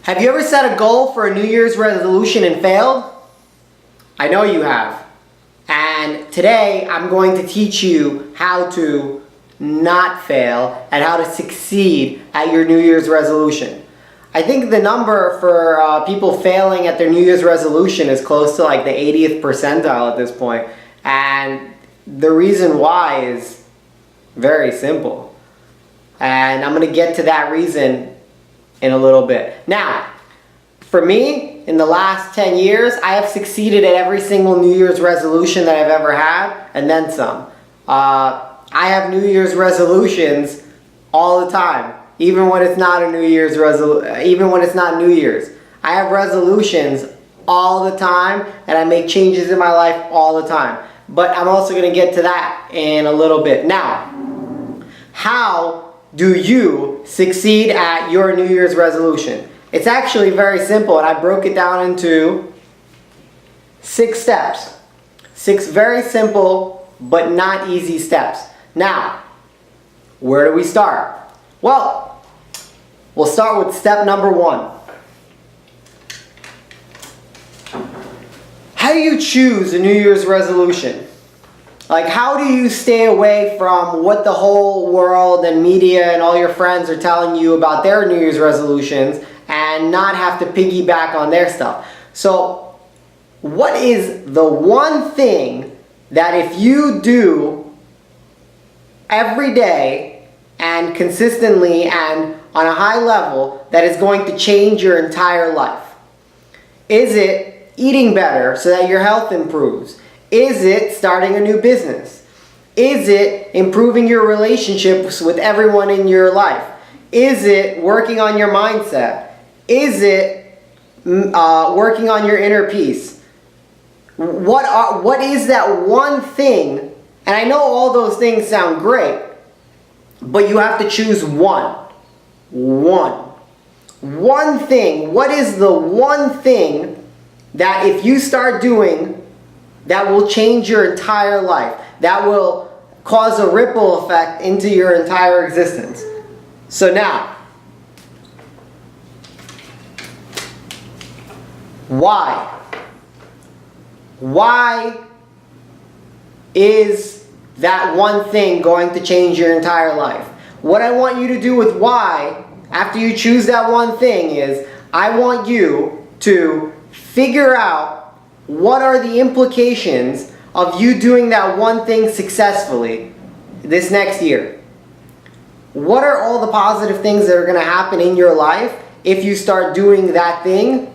Have you ever set a goal for a New Year's resolution and failed? I know you have. And today I'm going to teach you how to not fail and how to succeed at your New Year's resolution. I think the number for people failing at their New Year's resolution is close to like the 80th percentile at this point. And the reason why is very simple. And I'm going to get to that reason in a little bit. Now, for me, in the last 10 years, I have succeeded at every single New Year's resolution that I've ever had, and then some. I have New Year's resolutions all the time, even when it's not a New Year's even when it's not New Year's. I have resolutions all the time, and I make changes in my life all the time. But I'm also going to get to that in a little bit. Now, how do you succeed at your New Year's resolution? It's actually very simple, and I broke it down into 6 steps. 6 very simple but not easy steps. Now, where do we start? Well, we'll start with step number 1. How do you choose a New Year's resolution? Like, how do you stay away from what the whole world and media and all your friends are telling you about their New Year's resolutions and not have to piggyback on their stuff? So, what is the one thing that if you do every day and consistently and on a high level that is going to change your entire life? Is it eating better so that your health improves? Is it starting a new business? Is it improving your relationships with everyone in your life? Is it working on your mindset? Is it working on your inner peace? What is that one thing? And I know all those things sound great, but you have to choose one. One thing. What is the one thing that if you start doing, that will change your entire life, that will cause a ripple effect into your entire existence? So now, why? Why is that one thing going to change your entire life? What I want you to do with why, after you choose that one thing, is I want you to figure out what are the implications of you doing that one thing successfully this next year. What are all the positive things that are going to happen in your life if you start doing that thing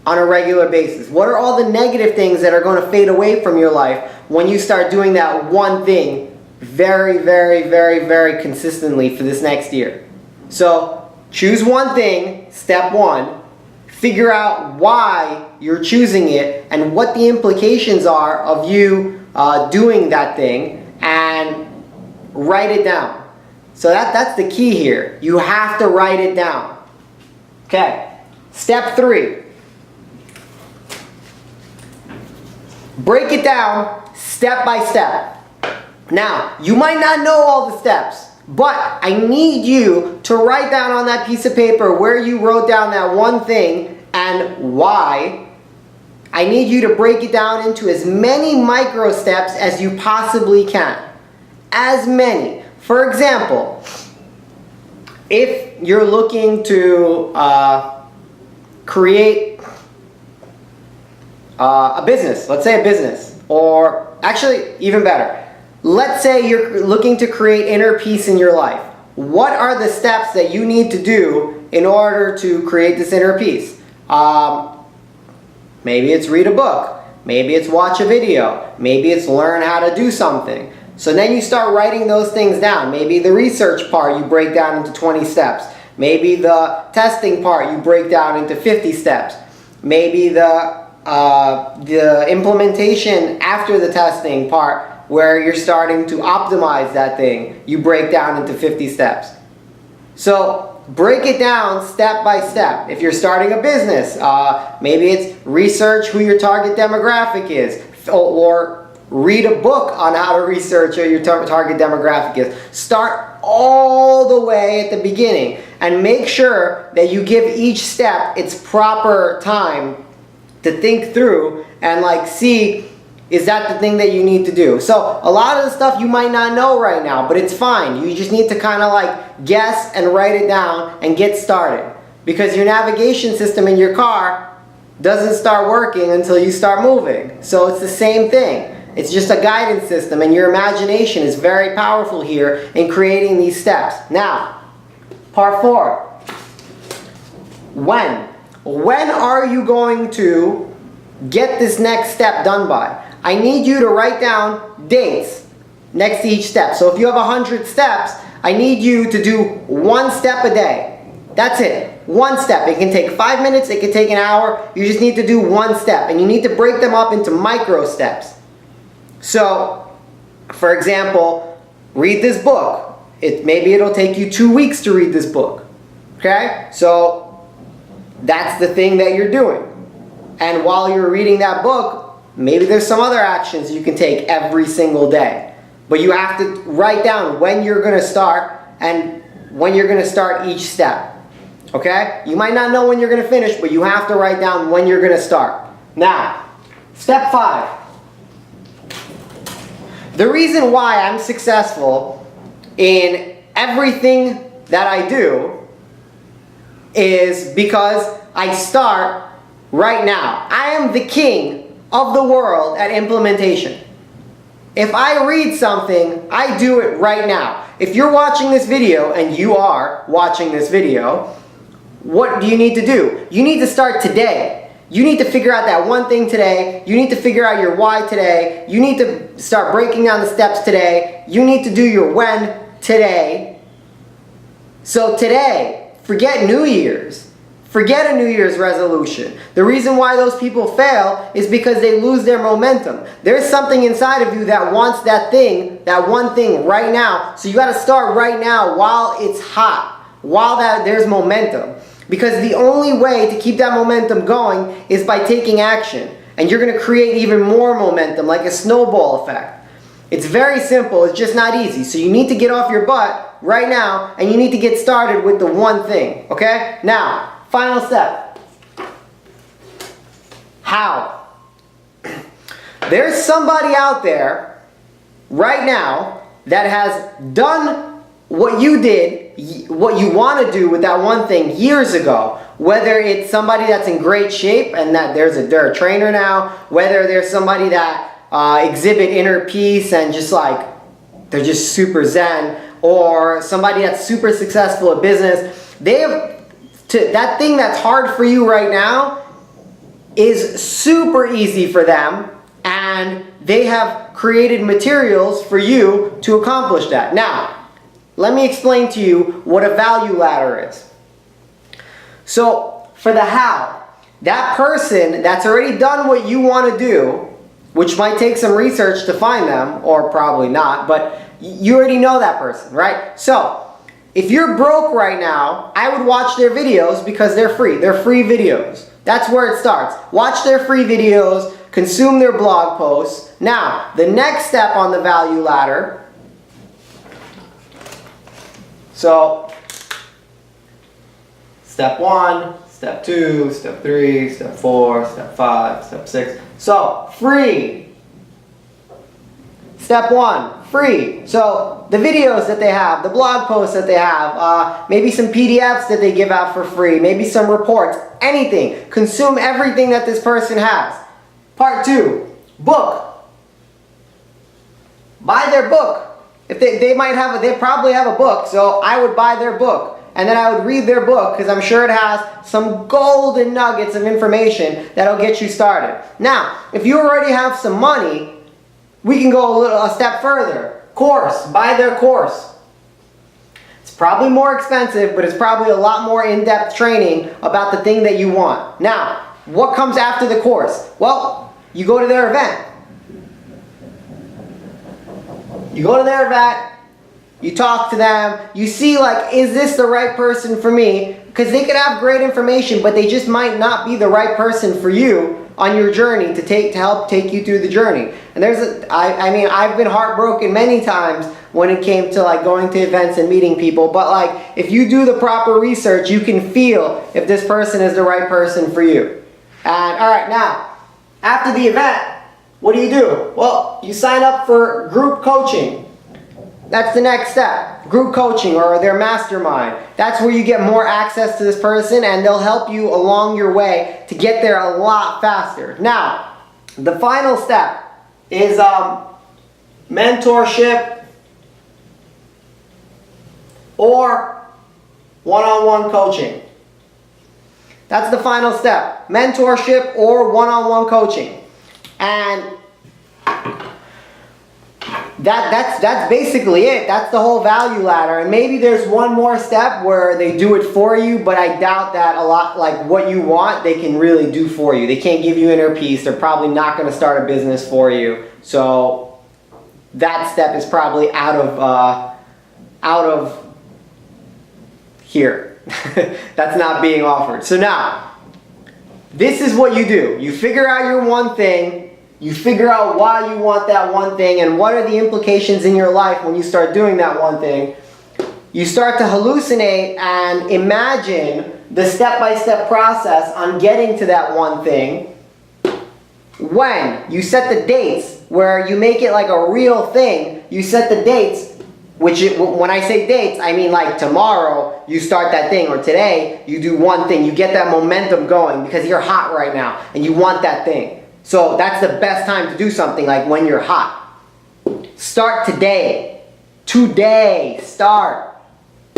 on a regular basis? What are all the negative things that are going to fade away from your life when you start doing that one thing very, very, very, very consistently for this next year? So choose one thing, step 1. Figure out why you're choosing it and what the implications are of you doing that thing, and write it down. So that's the key here. You have to write it down. Okay. Step 3. Break it down step by step. Now, you might not know all the steps, but I need you to write down on that piece of paper where you wrote down that one thing and why. I need you to break it down into as many micro steps as you possibly can. As many. For example, if you're looking to create a business, let's say a business, or actually even better, let's say you're looking to create inner peace in your life. What are the steps that you need to do in order to create this inner peace? Maybe it's read a book. Maybe it's watch a video. Maybe it's learn how to do something. So then you start writing those things down. Maybe the research part you break down into 20 steps. Maybe the testing part you break down into 50 steps. Maybe the implementation after the testing part, where you're starting to optimize that thing, you break down into 50 steps. So break it down step by step. If you're starting a business, maybe it's research who your target demographic is, or read a book on how to research who your target demographic is. Start all the way at the beginning and make sure that you give each step its proper time to think through and like see, is that the thing that you need to do? So a lot of the stuff you might not know right now, but it's fine. You just need to kind of like guess and write it down and get started. Because your navigation system in your car doesn't start working until you start moving. So it's the same thing. It's just a guidance system, and your imagination is very powerful here in creating these steps. Now, part 4. When? When are you going to get this next step done by? I need you to write down dates next to each step. So if you have 100 steps, I need you to do 1 step a day. That's it. 1 step. It can take 5 minutes, it can take an hour. You just need to do 1 step, and you need to break them up into micro steps. So, for example, read this book. Maybe it'll take you 2 weeks to read this book. Okay? So, that's the thing that you're doing. And while you're reading that book, maybe there's some other actions you can take every single day. But you have to write down when you're going to start and when you're going to start each step. Okay? You might not know when you're going to finish, but you have to write down when you're going to start. Now, step 5. The reason why I'm successful in everything that I do is because I start right now. I am the king of the world at implementation. If I read something, I do it right now. If you're watching this video, and you are watching this video, what do you need to do? You need to start today. You need to figure out that one thing today. You need to figure out your why today. You need to start breaking down the steps today. You need to do your when today. So today, forget New Year's. Forget a New Year's resolution. The reason why those people fail is because they lose their momentum. There's something inside of you that wants that thing, that one thing right now. So you got to start right now while it's hot, while there's momentum. Because the only way to keep that momentum going is by taking action. And you're going to create even more momentum, like a snowball effect. It's very simple, it's just not easy. So you need to get off your butt right now, and you need to get started with the one thing, okay? Now, final step. How? There's somebody out there right now that has done what you did, what you want to do with that one thing years ago. Whether it's somebody that's in great shape and that they're a trainer now, whether there's somebody that exhibit inner peace and just like, they're just super zen, or somebody that's super successful at business. That thing that's hard for you right now is super easy for them, and they have created materials for you to accomplish that. Now, let me explain to you what a value ladder is. So, for the how, that person that's already done what you want to do, which might take some research to find them, or probably not, but you already know that person, right? So, if you're broke right now, I would watch their videos because they're free. They're free videos. That's where it starts. Watch their free videos, consume their blog posts. Now, the next step on the value ladder. So, step 1, step 2, step 3, step 4, step 5, step 6. So, free. Step 1, free. So, the videos that they have, the blog posts that they have, maybe some PDFs that they give out for free, maybe some reports, anything. Consume everything that this person has. Part 2, book. Buy their book. If they probably have a book, so I would buy their book. And then I would read their book because I'm sure it has some golden nuggets of information that'll get you started. Now, if you already have some money, we can go a step further. Course. Buy their course. It's probably more expensive, but it's probably a lot more in-depth training about the thing that you want. Now, what comes after the course? Well, you go to their event. You go to their event, you talk to them, you see like, is this the right person for me? Because they could have great information, but they just might not be the right person for you on your journey to help take you through the journey. And I've been heartbroken many times when it came to like going to events and meeting people, but like if you do the proper research, you can feel if this person is the right person for you. And all right, now after the event, what do? Well, you sign up for group coaching. That's the next step. Group coaching or their mastermind. That's where you get more access to this person and they'll help you along your way to get there a lot faster. Now, the final step is mentorship or one-on-one coaching. That's the final step. Mentorship or one-on-one coaching. And that's basically it. That's the whole value ladder. And maybe there's one more step where they do it for you, but I doubt that a lot, like what you want, they can really do for you. They can't give you inner peace. They're probably not going to start a business for you. So that step is probably out of here. That's not being offered. So now, this is what you do. You figure out your one thing. You figure out why you want that one thing and what are the implications in your life when you start doing that one thing. You start to hallucinate and imagine the step-by-step process on getting to that one thing. When you set the dates where you make it like a real thing, you set the dates, when I say dates, I mean like tomorrow you start that thing or today you do one thing. You get that momentum going because you're hot right now and you want that thing. So that's the best time to do something, like when you're hot. Start today. Today. Start.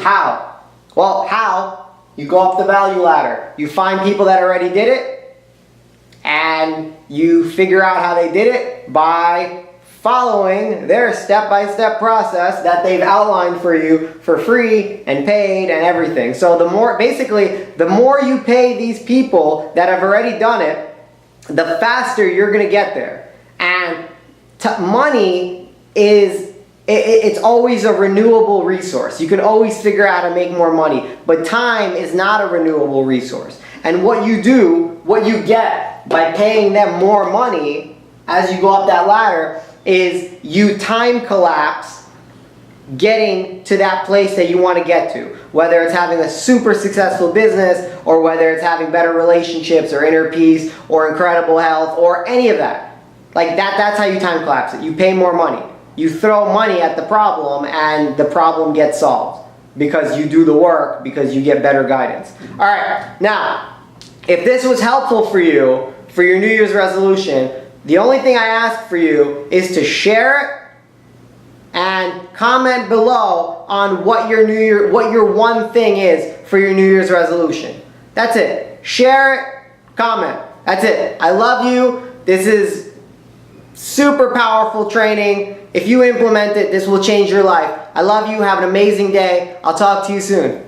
How? Well, how? You go up the value ladder. You find people that already did it, and you figure out how they did it by following their step-by-step process that they've outlined for you for free and paid and everything. So the more you pay these people that have already done it, the faster you're going to get there. And money it's always a renewable resource. You can always figure out how to make more money. But time is not a renewable resource. And what you get by paying them more money as you go up that ladder is you time collapse getting to that place that you want to get to. Whether it's having a super successful business or whether it's having better relationships or inner peace or incredible health or any of that. Like that's how you time collapse it. You pay more money. You throw money at the problem and the problem gets solved because you do the work, because you get better guidance. All right, now, if this was helpful for you, for your New Year's resolution, the only thing I ask for you is to share it and comment below on what your one thing is for your New Year's resolution. That's it. Share it, comment. That's it. I love you. This is super powerful training. If you implement it, this will change your life. I love you. Have an amazing day. I'll talk to you soon.